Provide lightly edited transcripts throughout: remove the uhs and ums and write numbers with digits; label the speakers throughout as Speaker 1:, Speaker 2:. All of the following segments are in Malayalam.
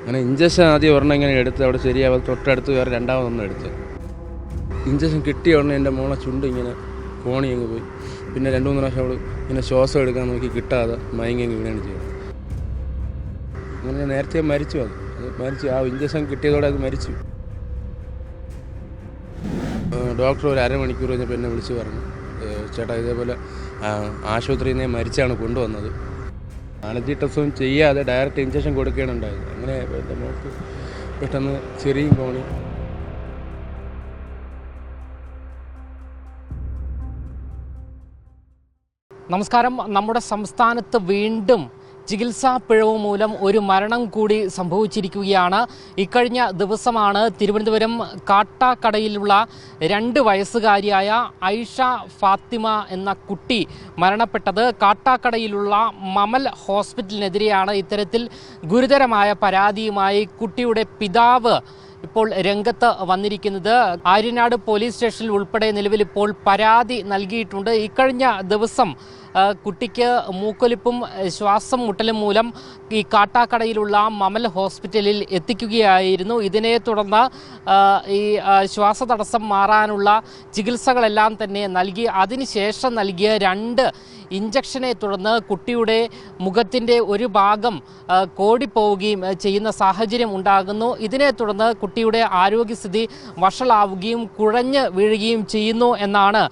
Speaker 1: അങ്ങനെ ഇഞ്ചക്ഷൻ ആദ്യം ഒരെണ്ണം ഇങ്ങനെ എടുത്ത് അവിടെ ശരിയാവാതെ തൊട്ടടുത്ത് വേറെ രണ്ടാമതൊന്നും എടുത്ത് ഇഞ്ചക്ഷൻ കിട്ടിയ ഉടനെ എൻ്റെ മോളെ ചുണ്ട് ഇങ്ങനെ കോണി അങ്ങ് പോയി. പിന്നെ 2-3 പ്രാവശ്യം അവൾ ഇങ്ങനെ ശ്വാസം എടുക്കാൻ നോക്കി കിട്ടാതെ മയങ്ങി അങ്ങ് വീണാണ് ചെയ്തത്. അങ്ങനെ നേരത്തെ മരിച്ചു. അത് മരിച്ചു. ആ ഇഞ്ചക്ഷൻ കിട്ടിയതോടെ അത് മരിച്ചു. ഡോക്ടർ ഒരു അരമണിക്കൂർ കഴിഞ്ഞപ്പോൾ എന്നെ വിളിച്ച് പറഞ്ഞു, ചേട്ടാ ഇതേപോലെ ആശുപത്രിയിൽ നിന്ന് മരിച്ചാണ് കൊണ്ടുവന്നത്. അലർജി ടെസ്റ്റൊന്നും ചെയ്യാതെ ഡയറക്റ്റ് ഇഞ്ചക്ഷൻ കൊടുക്കുകയാണ് ഉണ്ടായത്. അങ്ങനെ എൻ്റെ മോൾക്ക് പെട്ടെന്ന് ചെറിയും കോണി.
Speaker 2: നമസ്കാരം. നമ്മുടെ സംസ്ഥാനത്ത് വീണ്ടും ചികിത്സാ പിഴവ് മൂലം ഒരു മരണം കൂടി സംഭവിച്ചിരിക്കുകയാണ്. ഇക്കഴിഞ്ഞ ദിവസമാണ് തിരുവനന്തപുരം കാട്ടാക്കടയിലുള്ള 2 വയസ്സുകാരിയായ ഐഷ ഫാത്തിമ എന്ന കുട്ടി മരണപ്പെട്ടത്. കാട്ടാക്കടയിലുള്ള മമൽ ഹോസ്പിറ്റലിനെതിരെയാണ് ഇത്തരത്തിൽ ഗുരുതരമായ പരാതിയുമായി കുട്ടിയുടെ പിതാവ് ഇപ്പോൾ രംഗത്ത് വന്നിരിക്കുന്നത്. ആര്യനാട് പോലീസ് സ്റ്റേഷനിൽ ഉൾപ്പെടെ നിലവിൽ ഇപ്പോൾ പരാതി നൽകിയിട്ടുണ്ട്. ഇക്കഴിഞ്ഞ ദിവസം കുട്ടിക്ക് മൂക്കൊലിപ്പും ശ്വാസം മുട്ടലും മൂലം ഈ കാട്ടാക്കടയിലുള്ള മമൽ ഹോസ്പിറ്റലിൽ എത്തിക്കുകയായിരുന്നു. ഇതിനെ തുടർന്ന് ഈ ശ്വാസതടസ്സം മാറാനുള്ള ചികിത്സകളെല്ലാം തന്നെ നൽകി. അതിനുശേഷം നൽകിയ 2 ഇഞ്ചക്ഷനെ തുടർന്ന് കുട്ടിയുടെ മുഖത്തിൻ്റെ ഒരു ഭാഗം കോടിപ്പോവുകയും ചെയ്യുന്ന സാഹചര്യം ഉണ്ടാകുന്നു. ഇതിനെ തുടർന്ന് കുട്ടിയുടെ ആരോഗ്യസ്ഥിതി വഷളാവുകയും കുഴഞ്ഞ് വീഴുകയും ചെയ്യുന്നു എന്നാണ്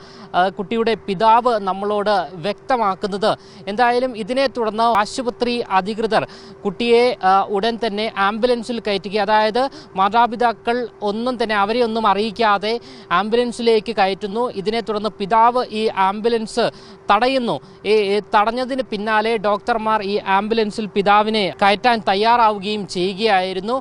Speaker 2: കുട്ടിയുടെ പിതാവ് നമ്മളോട് വ്യക്തമാക്കുന്നത്. എന്തായാലും ഇതിനെ തുടർന്ന് ആശുപത്രി അധികൃതർ കുട്ടിയെ ഉടൻ തന്നെ ആംബുലൻസിൽ കയറ്റുക, അതായത് മാതാപിതാക്കൾ ഒന്നും തന്നെ അവരെ ഒന്നും അറിയിക്കാതെ ആംബുലൻസിലേക്ക് കയറ്റുന്നു. ഇതിനെ തുടർന്ന് പിതാവ് ഈ ആംബുലൻസ് തടയുന്നു. തടഞ്ഞതിന് പിന്നാലെ ഡോക്ടർമാർ ഈ ആംബുലൻസിൽ പിതാവിനെ കയറ്റാൻ തയ്യാറാവുകയും ചെയ്യുകയായിരുന്നു.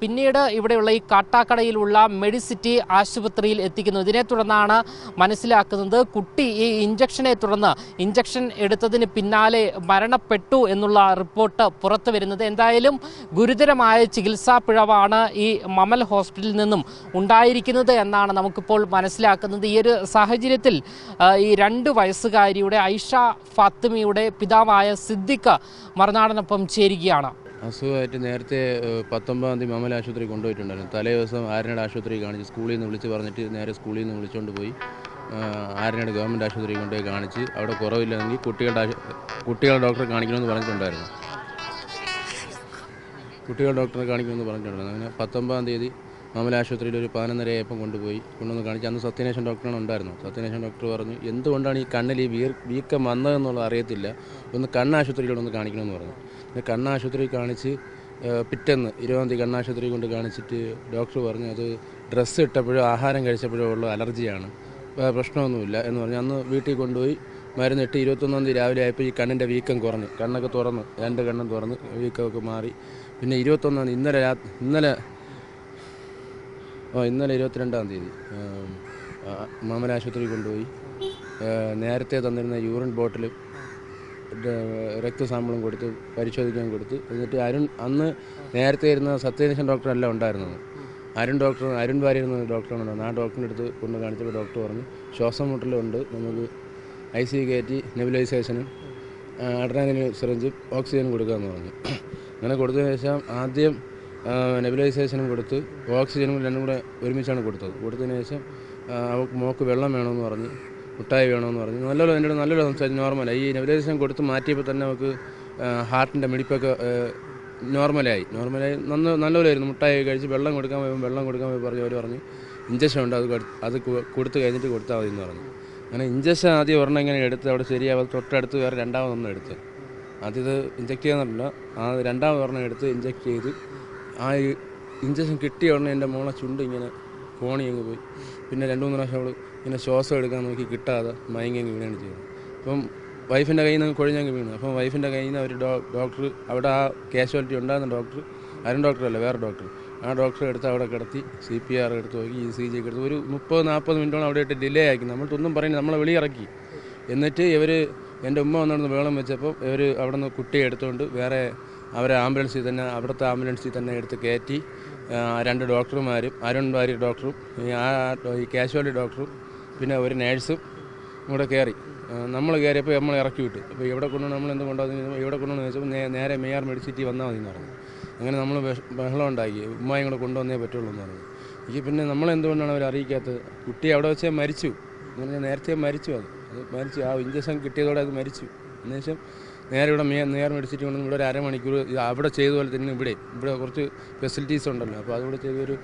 Speaker 2: പിന്നീട് ഇവിടെയുള്ള ഈ കാട്ടാക്കടയിലുള്ള മെഡിസിറ്റി ആശുപത്രിയിൽ എത്തിക്കുന്നു. ഇതിനെ തുടർന്നാണ് മനസ്സിലാക്കുന്നത് കുട്ടി ഈ ഇഞ്ചക്ഷനെ തുടർന്ന് ഇഞ്ചക്ഷൻ എടുത്തതിന് പിന്നാലെ മരണപ്പെട്ടു എന്നുള്ള റിപ്പോർട്ട് പുറത്തു വരുന്നത്. എന്തായാലും ഗുരുതരമായ ചികിത്സാ പിഴവാണ് ഈ മമൽ ഹോസ്പിറ്റലിൽ നിന്നും ഉണ്ടായിരിക്കുന്നത് എന്നാണ് നമുക്കിപ്പോൾ മനസ്സിലാക്കുന്നത്. ഈ ഒരു സാഹചര്യത്തിൽ ഈ 2 വയസ്സുകാരിയുടെ ഐഷ ഫാത്തിമയുടെ പിതാവായ സിദ്ദിഖ് മറുനാടനൊപ്പം ചേരുകയാണ്.
Speaker 1: അസുഖമായിട്ട് നേരത്തെ 19-ാം തീയതി മമൽ ആശുപത്രി കൊണ്ടുപോയിട്ടുണ്ടായിരുന്നു. തലേ ദിവസം ആര്യനാട് ആശുപത്രി കാണിച്ച് സ്കൂളിൽ നിന്ന് വിളിച്ച് പറഞ്ഞിട്ട് നേരെ സ്കൂളിൽ നിന്ന് വിളിച്ചുകൊണ്ട് പോയി ആര്യനാട് ഗവൺമെൻറ് ആശുപത്രി കൊണ്ടുപോയി കാണിച്ച് അവിടെ കുറവില്ലെങ്കിൽ കുട്ടികളുടെ ഡോക്ടറെ കാണിക്കണമെന്ന് പറഞ്ഞിട്ടുണ്ടായിരുന്നു. കുട്ടികളുടെ ഡോക്ടറെ കാണിക്കണമെന്ന് പറഞ്ഞിട്ടുണ്ടായിരുന്നു. അങ്ങനെ 19-ാം തീയതി മമൽ ആശുപത്രിയിൽ ഒരു 11:30 കൊണ്ടുവന്ന് കാണിച്ച്. അന്ന് സത്യനേശൻ ഡോക്ടറാണ് ഉണ്ടായിരുന്നു. സത്യനേശൻ ഡോക്ടർ പറഞ്ഞു, എന്തുകൊണ്ടാണ് ഈ കണ്ണിൽ ഈ വീക്കം വന്നതെന്നുള്ളത് അറിയത്തില്ല, ഒന്ന് കണ്ണാശുപത്രിയിലൊന്ന് കാണിക്കണമെന്ന് പറഞ്ഞു. കണ്ണാശുപത്രി കാണിച്ച് പിറ്റേന്ന് 20-ാം തീയതി കണ്ണാശുപത്രി കൊണ്ട് കാണിച്ചിട്ട് ഡോക്ടർ പറഞ്ഞു അത് ഡ്രസ്സ് ഇട്ടപ്പോഴോ ആഹാരം കഴിച്ചപ്പോഴോ ഉള്ള അലർജിയാണ്, പ്രശ്നമൊന്നുമില്ല എന്ന് പറഞ്ഞു. അന്ന് വീട്ടിൽ കൊണ്ടുപോയി മരുന്നിട്ട് 21-ാം തീയതി രാവിലെ ആയപ്പോൾ ഈ കണ്ണിൻ്റെ വീക്കം കുറഞ്ഞു. കണ്ണൊക്കെ തുറന്ന് 2 കണ്ണും തുറന്ന് വീക്കമൊക്കെ മാറി. പിന്നെ 21-ാം തീയതി ഇന്നലെ 22-ാം തീയതി മമൽ ആശുപത്രി കൊണ്ടുപോയി നേരത്തെ തന്നിരുന്ന യൂറിൻ ബോട്ടിൽ രക്തസാമ്പിളും കൊടുത്ത് പരിശോധിക്കാൻ കൊടുത്ത്. എന്നിട്ട് അന്ന് നേരത്തെ ഇരുന്ന സത്യനേശൻ ഡോക്ടറല്ല ഉണ്ടായിരുന്നത്, അരുൺ വാര്യർ എന്ന ഡോക്ടറാണ് ഉണ്ടായിരുന്നത്. ആ ഡോക്ടറിൻ്റെ അടുത്ത് കൊണ്ട് കാണിച്ചപ്പോൾ ഡോക്ടർ പറഞ്ഞു ശ്വാസം മുട്ടലുണ്ട്, നമുക്ക് ICU കയറ്റി നെബുലൈസേഷനും അഡ്രിനാലിൻ സിറിഞ്ചും ഓക്സിജനും കൊടുക്കാമെന്ന് പറഞ്ഞു. അങ്ങനെ കൊടുത്തതിന് ശേഷം ആദ്യം നെബുലൈസേഷനും കൊടുത്ത് ഓക്സിജനും രണ്ടും കൂടെ ഒരുമിച്ചാണ് കൊടുത്തത്. കൊടുത്തതിന് ശേഷം അവൾക്ക് മോൾക്ക് വെള്ളം വേണമെന്ന് പറഞ്ഞ്, മുട്ടായി വേണമെന്ന് പറഞ്ഞ് നല്ലൊരു സംസാരിച്ച് നോർമലായി. ഈ നെബുലൈസേഷൻ കൊടുത്ത് മാറ്റിയപ്പോൾ തന്നെ നമുക്ക് ഹാർട്ടിൻ്റെ മിടിപ്പൊക്കെ നോർമലായി നല്ലപോലെയായിരുന്നു. മുട്ടായി കഴിച്ച് വെള്ളം കൊടുക്കാൻ പോയി പറഞ്ഞു. അവർ പറഞ്ഞു ഇഞ്ചക്ഷൻ ഉണ്ട്, അത് കൊടുത്ത് കഴിഞ്ഞിട്ട് കൊടുത്താൽ മതി എന്ന് പറഞ്ഞു. അങ്ങനെ ഇഞ്ചക്ഷൻ ആദ്യം ഒരെണ്ണം ഇങ്ങനെ എടുത്ത് അവിടെ ശരിയാവാതെ തൊട്ടടുത്ത് വേറെ രണ്ടാമതൊന്നും എടുത്ത് ആദ്യത് ഇഞ്ചക്ട് ചെയ്യാന്നില്ല. ആ 2ാമതൊരെണ്ണം എടുത്ത് ഇഞ്ചക്ട് ചെയ്ത് ആ ഇഞ്ചക്ഷൻ കിട്ടിയ ഉടനെ എൻ്റെ മോളെ ചുണ്ട് ഇങ്ങനെ കോണി അങ്ങ് പോയി. പിന്നെ 2-3 പ്രാവശ്യം അവൾ ഇങ്ങനെ ശ്വാസം എടുക്കാൻ നോക്കി കിട്ടാതെ മയങ്ങി അങ്ങ് വീണാണ് ചെയ്തത്. അപ്പം വൈഫിൻ്റെ കയ്യിൽ നിന്ന് കൊഴിഞ്ഞങ്ങ് വീണു. അപ്പം വൈഫിൻ്റെ കയ്യിൽ നിന്ന് ഒരു ഡോക്ടർ അവിടെ ആ കാഷ്വാലിറ്റി ഉണ്ടാകുന്ന ഡോക്ടർ, അരുൺ ഡോക്ടറല്ല വേറെ ഡോക്ടർ, ആ ഡോക്ടറെ എടുത്ത് അവിടെ കിടത്തി CPR എടുത്ത് നോക്കി, ECG ഒക്കെ എടുത്ത് ഒരു 30-40 മിനിറ്റോളം അവിടെ ഇട്ട് ഡിലേ ആക്കി. നമ്മൾക്കൊന്നും പറയുന്നത് നമ്മളെ വെളിയിറക്കി. എന്നിട്ട് എൻ്റെ ഉമ്മ വന്നിടന്ന് വേളം വെച്ചപ്പോൾ ഇവർ അവിടെ നിന്ന് കുട്ടിയെ എടുത്തുകൊണ്ട് വേറെ അവരെ അവിടുത്തെ ആംബുലൻസിൽ തന്നെ എടുത്ത് കയറ്റി 2 ഡോക്ടർമാരും അരുൺ വാര്യർ ഡോക്ടറും ഈ കാഷ്വാലിറ്റി ഡോക്ടറും പിന്നെ ഒരു നേഴ്സും കൂടെ കയറി. നമ്മൾ കയറിയപ്പോൾ നമ്മൾ ഇറക്കി വിട്ടു. അപ്പോൾ ഇവിടെ കൊണ്ടുവന്ന് നമ്മൾ എന്ത് കൊണ്ടുവന്നു ഇവിടെ കൊണ്ടുവന്ന് വെച്ചപ്പോൾ നേരെ MER മെഡിസിറ്റി വന്നാൽ മതി എന്ന് പറഞ്ഞു. അങ്ങനെ നമ്മൾ ബഹളം ഉണ്ടാക്കി, ഉമ്മായും കൂടെ കൊണ്ടുവന്നേ പറ്റുള്ളൂ എന്ന് പറഞ്ഞു. എനിക്ക് പിന്നെ നമ്മളെന്തുകൊണ്ടാണ് അവർ അറിയിക്കാത്തത്? കുട്ടി അവിടെ വെച്ചേ മരിച്ചു എന്ന് പറഞ്ഞാൽ നേരത്തെ മരിച്ചു. അത് മരിച്ചു, ആ ഇഞ്ചക്ഷൻ കിട്ടിയതോടെ അത് മരിച്ചു. എന്നുവെച്ചാൽ നേരെ ഇവിടെ നേരെ മേടിച്ചിട്ട് കൊണ്ട് ഇവിടെ ഒരു അരമണിക്കൂർ അവിടെ ചെയ്ത പോലെ തന്നെ ഇവിടെ കുറച്ച് ഫെസിലിറ്റീസ് ഉണ്ടല്ലോ, അപ്പോൾ അതുകൂടെ ചെയ്തൊരു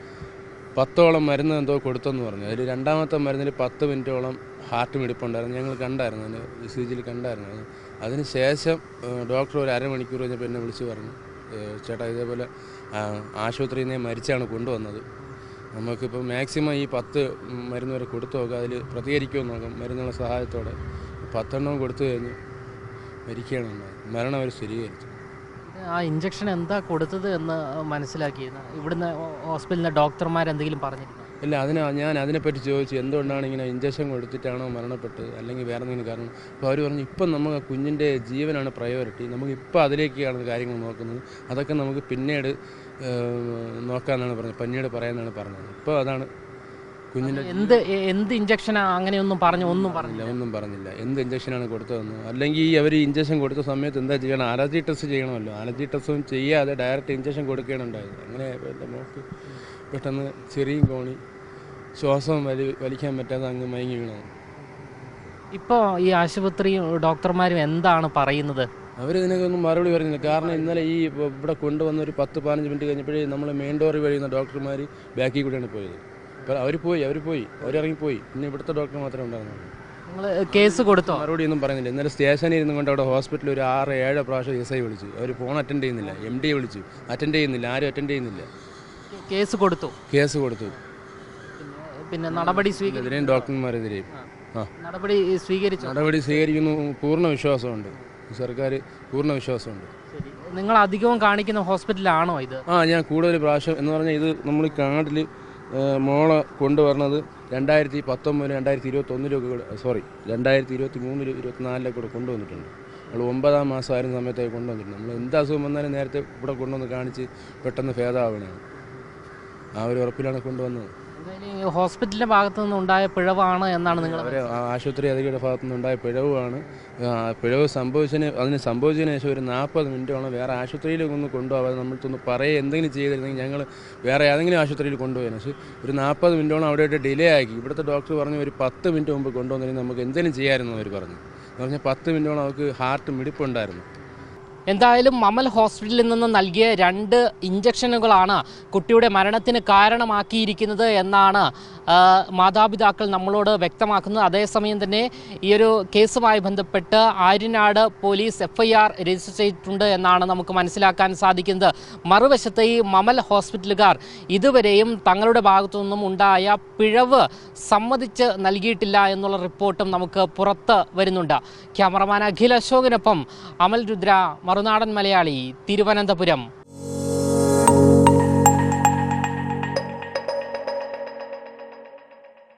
Speaker 1: 10ഓളം മരുന്ന് എന്തോ കൊടുത്തെന്ന് പറഞ്ഞു. അതിൽ രണ്ടാമത്തെ മരുന്നിൽ 10 മിനിറ്റോളം ഹാർട്ട് മിടിപ്പുണ്ടായിരുന്നു. ഞങ്ങൾ കണ്ടായിരുന്നു, അതിന് ECG കണ്ടായിരുന്നു. അതിന് ശേഷം ഡോക്ടർ ഒരു അരമണിക്കൂർ കഴിഞ്ഞപ്പോൾ എന്നെ വിളിച്ച് പറഞ്ഞു, ചേട്ടാ ഇതേപോലെ ആശുപത്രിയിൽ നിന്ന് മരിച്ചാണ് കൊണ്ടുവന്നത്, നമുക്കിപ്പോൾ മാക്സിമം ഈ 10 മരുന്ന് വരെ കൊടുത്തു നോക്കാം, അതിൽ പ്രതികരിക്കുമെന്ന് നോക്കാം മരുന്നുകളുടെ സഹായത്തോടെ. 10 എണ്ണം കൊടുത്തു കഴിഞ്ഞ് മരിക്കുകയാണ് ഉണ്ടായത്. മരണം അവർ സ്ഥിരീകരിച്ചു.
Speaker 2: ആ ഇഞ്ചക്ഷൻ എന്താ കൊടുത്തത് എന്ന് മനസ്സിലാക്കിയത് ഇവിടുന്ന് ഹോസ്പിറ്റലിലെ ഡോക്ടർമാരെന്തെങ്കിലും പറഞ്ഞിരുന്നു?
Speaker 1: ഇല്ല, ഞാൻ അതിനെപ്പറ്റി ചോദിച്ചു, എന്തുകൊണ്ടാണ് ഇങ്ങനെ ഇഞ്ചക്ഷൻ കൊടുത്തിട്ടാണോ മരണപ്പെട്ടത് അല്ലെങ്കിൽ വേറെ എന്തെങ്കിലും കാരണം. അപ്പോൾ അവർ പറഞ്ഞു, ഇപ്പം നമുക്ക് കുഞ്ഞിൻ്റെ ജീവനാണ് പ്രയോറിറ്റി, നമുക്ക് ഇപ്പോൾ അതിലേക്കാണ് കാര്യങ്ങൾ നോക്കുന്നത്, അതൊക്കെ നമുക്ക് പിന്നീട് നോക്കാമെന്നാണ് പറഞ്ഞത്, പിന്നീട് പറയാമെന്നാണ് പറഞ്ഞത്. ഇപ്പോൾ അതാണ് കുഞ്ഞിൻ്റെ
Speaker 2: എന്ത് ഇഞ്ചക്ഷനാ അങ്ങനെയൊന്നും ഒന്നും
Speaker 1: പറഞ്ഞില്ല എന്ത് ഇഞ്ചക്ഷനാണ് കൊടുത്തതെന്ന്. അല്ലെങ്കിൽ അവർ ഇഞ്ചക്ഷൻ കൊടുത്ത സമയത്ത് എന്താ ചെയ്യണം? അലർജി ടെസ്റ്റ് ചെയ്യണമല്ലോ, അലർജി ടെസ്റ്റും ചെയ്യാതെ ഡയറക്റ്റ് ഇഞ്ചക്ഷൻ കൊടുക്കുകയാണ് ഉണ്ടായത്. അങ്ങനെ എൻ്റെ മോൾക്ക് പെട്ടെന്ന് ചെറിയും കോണി ശ്വാസം വലിക്കാൻ പറ്റാതെ അങ്ങ് മയങ്ങി വീണു.
Speaker 2: ഇപ്പോൾ ഈ ആശുപത്രിയും ഡോക്ടർമാരും എന്താണ് പറയുന്നത്?
Speaker 1: അവരിതിനൊന്നും മറുപടി പറയുന്നില്ല. കാരണം ഇന്നലെ ഇവിടെ കൊണ്ടുവന്ന ഒരു 10-15 മിനിറ്റ് കഴിഞ്ഞപ്പോഴേ നമ്മൾ മെയിൻ ഡോറിൽ വഴിയുന്ന ഡോക്ടർമാർ ബാക്കിൽ കൂടെയാണ് പോയത്. അപ്പോൾ അവരിറങ്ങിപ്പോയി. പിന്നെ ഇവിടുത്തെ ഡോക്ടർ മാത്രമേ ഉണ്ടായിരുന്നുള്ളൂ.
Speaker 2: നിങ്ങൾ കേസ് കൊടുത്തോ?
Speaker 1: മറുപടി ഒന്നും പറയുന്നില്ല. ഇന്നലെ സ്റ്റേഷനിൽ ഇരുന്നു കൊണ്ട് അവിടെ ഹോസ്പിറ്റലിൽ ഒരു 6-7 പ്രാവശ്യം SI വിളിച്ചു. അവർ ഫോൺ അറ്റൻഡ് ചെയ്യുന്നില്ല. MD വിളിച്ചു, അറ്റൻഡ് ചെയ്യുന്നില്ല, ആരും അറ്റൻഡ് ചെയ്യുന്നില്ല.
Speaker 2: കേസ് കൊടുത്തു. പിന്നെ നടപടി
Speaker 1: സ്വീകരിക്കും, ഡോക്ടർമാരെതിരെയും
Speaker 2: നടപടി
Speaker 1: സ്വീകരിക്കുന്നു. പൂർണ്ണ വിശ്വാസമുണ്ട്, സർക്കാർ പൂർണ്ണ വിശ്വാസമുണ്ട്.
Speaker 2: നിങ്ങൾ അധികവും കാണിക്കുന്ന ഹോസ്പിറ്റലാണോ ഇത്?
Speaker 1: ഞാൻ കൂടുതൽ പ്രാവശ്യം എന്ന് പറഞ്ഞാൽ ഇത് നമ്മൾ ഈ കാർഡിൽ മോളെ കൊണ്ടുവരണത് 2019-2021 2023-24 കൂടെ കൊണ്ടുവന്നിട്ടുണ്ട്. നമ്മൾ 9-ാം മാസം ആയിരുന്ന സമയത്തേക്ക് കൊണ്ടുവന്നിട്ടുണ്ട്. നമ്മൾ എന്ത് അസുഖം വന്നാലും നേരത്തെ ഇവിടെ കൊണ്ടുവന്ന് കാണിച്ച് പെട്ടെന്ന് ഭേദമാവണമാണ്. ആ ഒരു ഉറപ്പിലാണ് കൊണ്ടുവന്നത്.
Speaker 2: ഹോസ്പിറ്റലിൻ്റെ ഭാഗത്തു നിന്നുണ്ടായ പിഴവാണ് എന്നാണ് നിങ്ങൾ?
Speaker 1: ആശുപത്രി അധികൃതരുടെ ഭാഗത്തു നിന്നുണ്ടായ പിഴവാണ്. പിഴവ് അതിന് സംഭവിച്ചതിന് ശേഷം ഒരു 40 മിനിറ്റോളം വേറെ ആശുപത്രിയിലേക്കൊന്ന് കൊണ്ടുപോകാതെ നമ്മൾക്കൊന്ന് എന്തെങ്കിലും ചെയ്തിരുന്നെങ്കിൽ ഞങ്ങൾ വേറെ ഏതെങ്കിലും ആശുപത്രിയിൽ കൊണ്ടുപോയിരുന്നു. പക്ഷേ ഒരു 40 മിനിറ്റോളം അവിടെയായിട്ട് ഡിലേ ആക്കി. ഇവിടുത്തെ ഡോക്ടർ പറഞ്ഞു ഒരു 10 മിനിറ്റ് മുമ്പ് കൊണ്ടുവന്നിരുന്നെങ്കിൽ നമുക്ക് എന്തെങ്കിലും ചെയ്യാമായിരുന്നു അവർ പറഞ്ഞു. എന്ന് പറഞ്ഞാൽ 10 മിനിറ്റോളം അവർക്ക് ഹാർട്ട് മിടിപ്പുണ്ടായിരുന്നു.
Speaker 2: എന്തായാലും മമൽ ഹോസ്പിറ്റലിൽ നിന്ന് നൽകിയ 2 ഇഞ്ചക്ഷനുകളാണ് കുട്ടിയുടെ മരണത്തിന് കാരണമാക്കിയിരിക്കുന്നത് എന്നാണ് മാതാപിതാക്കൾ നമ്മളോട് വ്യക്തമാക്കുന്നത്. അതേസമയം തന്നെ ഈ ഒരു കേസുമായി ബന്ധപ്പെട്ട് ആര്യനാട് പോലീസ് FIR രജിസ്റ്റർ ചെയ്തിട്ടുണ്ട് എന്നാണ് നമുക്ക് മനസ്സിലാക്കാൻ സാധിക്കുന്നത്. മറുവശത്ത് ഈ മമൽ ഹോസ്പിറ്റലുകാർ ഇതുവരെയും തങ്ങളുടെ ഭാഗത്തു നിന്നും ഉണ്ടായ പിഴവ് സമ്മതിച്ച് നൽകിയിട്ടില്ല എന്നുള്ള റിപ്പോർട്ടും നമുക്ക് പുറത്ത് വരുന്നുണ്ട്. ക്യാമറമാൻ അഖിൽ അശോകിനൊപ്പം അമൽ രുദ്ര, മറുനാടൻ മലയാളി, തിരുവനന്തപുരം.